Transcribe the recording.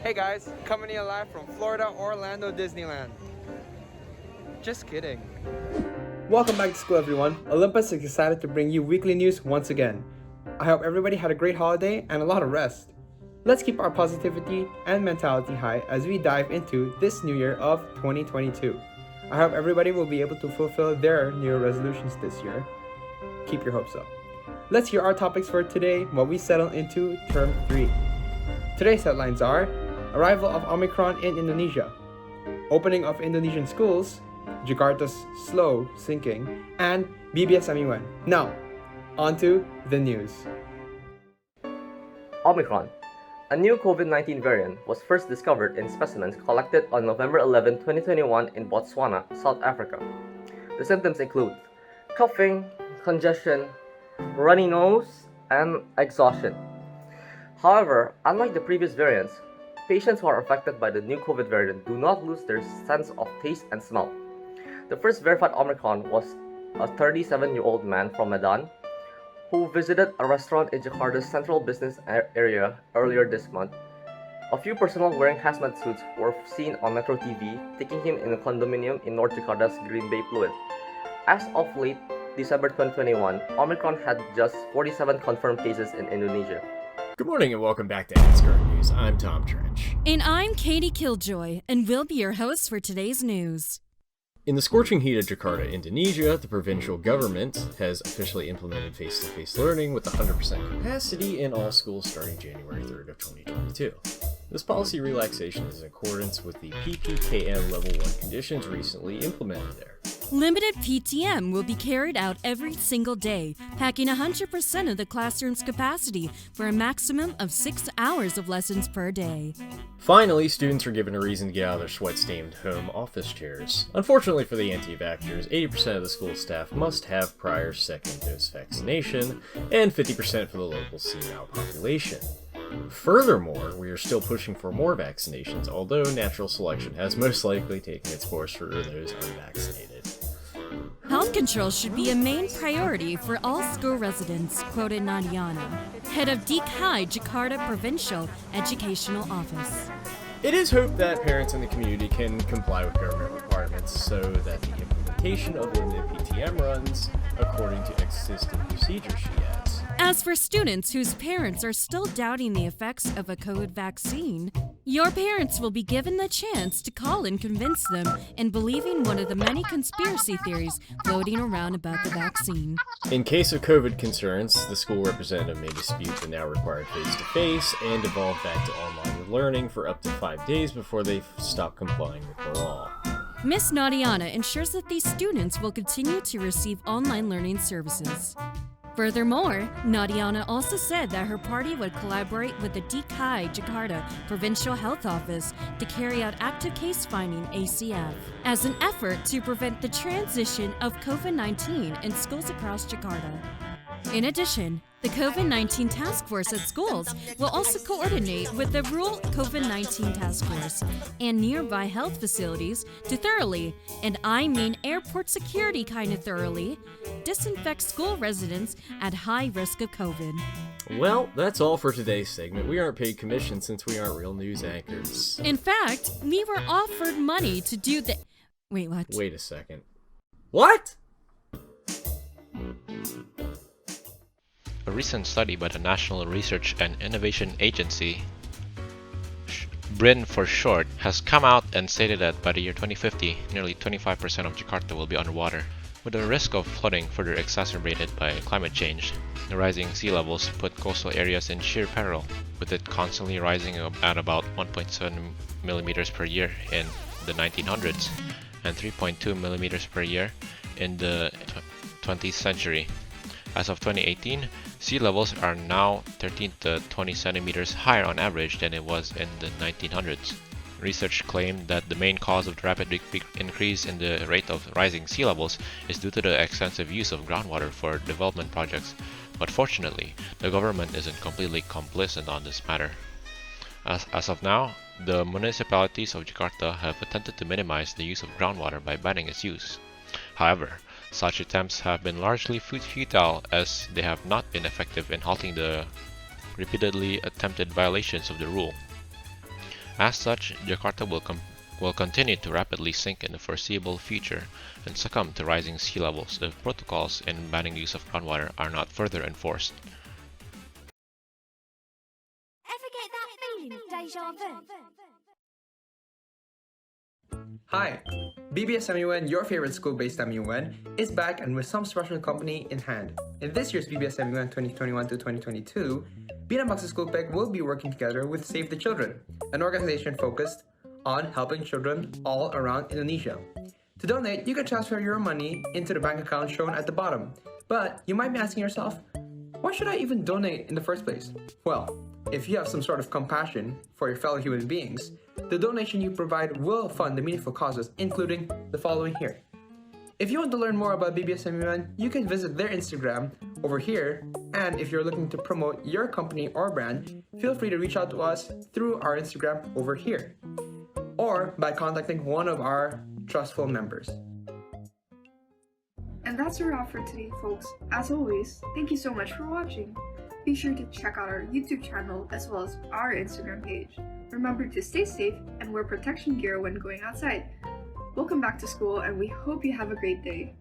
Hey guys, coming to you live from Florida, Orlando, Disneyland. Just kidding. Welcome back to school, everyone. Olympus is excited to bring you weekly news once again. I hope everybody had a great holiday and a lot of rest. Let's keep our positivity and mentality high as we dive into this new year of 2022. I hope everybody will be able to fulfill their New Year resolutions this year. Keep your hopes up. Let's hear our topics for today while we settle into Term 3. Today's headlines are arrival of Omicron in Indonesia, opening of Indonesian schools, Jakarta's slow sinking, and BBS MUN. Now, on to the news. Omicron, a new COVID-19 variant, was first discovered in specimens collected on November 11, 2021 in Botswana, South Africa. The symptoms include coughing, congestion, runny nose, and exhaustion. However, unlike the previous variants, patients who are affected by the new COVID variant do not lose their sense of taste and smell. The first verified Omicron was a 37-year-old man from Medan who visited a restaurant in Jakarta's central business area earlier this month. A few personnel wearing hazmat suits were seen on Metro TV, taking him in a condominium in North Jakarta's Green Bay Fluid. As of late December 2021, Omicron had just 47 confirmed cases in Indonesia. Good morning and welcome back to NASCAR News. I'm Tom Trench. And I'm Katie Killjoy, and we'll be your hosts for today's news. In the scorching heat of Jakarta, Indonesia, the provincial government has officially implemented face-to-face learning with 100% capacity in all schools starting January 3rd of 2022. This policy relaxation is in accordance with the PPKM Level 1 conditions recently implemented there. Limited PTM will be carried out every single day, packing 100% of the classroom's capacity for a maximum of 6 hours of lessons per day. Finally, students are given a reason to get out of their sweat-stained home office chairs. Unfortunately for the anti-vaxxers, 80% of the school staff must have prior second dose vaccination, and 50% for the local senile population. Furthermore, we are still pushing for more vaccinations, although natural selection has most likely taken its course for those unvaccinated. Health control should be a main priority for all school residents, quoted Nadiana, head of DKI Jakarta Provincial Educational Office. It is hoped that parents in the community can comply with government requirements so that the implementation of limited PTM runs according to existing procedures, she adds. As for students whose parents are still doubting the effects of a COVID vaccine, your parents will be given the chance to call and convince them in believing one of the many conspiracy theories floating around about the vaccine. In case of COVID concerns, the school representative may dispute the now required face-to-face and devolve back to online learning for up to 5 days before they stop complying with the law. Ms. Nadiana ensures that these students will continue to receive online learning services. Furthermore, Nadiana also said that her party would collaborate with the DKI Jakarta Provincial Health Office to carry out active case finding ACF as an effort to prevent the transition of COVID-19 in schools across Jakarta. In addition, the COVID-19 Task Force at schools will also coordinate with the Rural COVID-19 Task Force and nearby health facilities to thoroughly, and I mean airport security kind of thoroughly, disinfect school residents at high risk of COVID. Well, that's all for today's segment. We aren't paid commission since we aren't real news anchors. In fact, we were offered money to do the... Wait, what? Wait a second. What? A recent study by the National Research and Innovation Agency, BRIN for short, has come out and stated that by the year 2050, nearly 25% of Jakarta will be underwater, with the risk of flooding further exacerbated by climate change. The rising sea levels put coastal areas in sheer peril, with it constantly rising at about 1.7 millimeters per year in the 1900s and 3.2 millimeters per year in the 20th century. As of 2018, sea levels are now 13 to 20 centimeters higher on average than it was in the 1900s. Research claimed that the main cause of the rapid increase in the rate of rising sea levels is due to the extensive use of groundwater for development projects, but fortunately, the government isn't completely complicit on this matter. As of now, the municipalities of Jakarta have attempted to minimize the use of groundwater by banning its use. However, such attempts have been largely futile as they have not been effective in halting the repeatedly attempted violations of the rule. As such, Jakarta will continue to rapidly sink in the foreseeable future and succumb to rising sea levels if protocols in banning use of groundwater are not further enforced. Ever get that feeling of deja vu? Hi, BBSMUN, your favorite school-based MUN, is back and with some special company in hand. In this year's BBSMUN 2021-2022, Bina Bangsa School will be working together with Save the Children, an organization focused on helping children all around Indonesia. To donate, you can transfer your money into the bank account shown at the bottom. But you might be asking yourself, why should I even donate in the first place? Well, if you have some sort of compassion for your fellow human beings, the donation you provide will fund the meaningful causes, including the following here. If you want to learn more about BBSMUN, you can visit their Instagram over here, and if you're looking to promote your company or brand, feel free to reach out to us through our Instagram over here, or by contacting one of our trustful members. And that's a wrap for today, folks. As always, thank you so much for watching. Be sure to check out our YouTube channel as well as our Instagram page. Remember to stay safe and wear protection gear when going outside. Welcome back to school, and we hope you have a great day.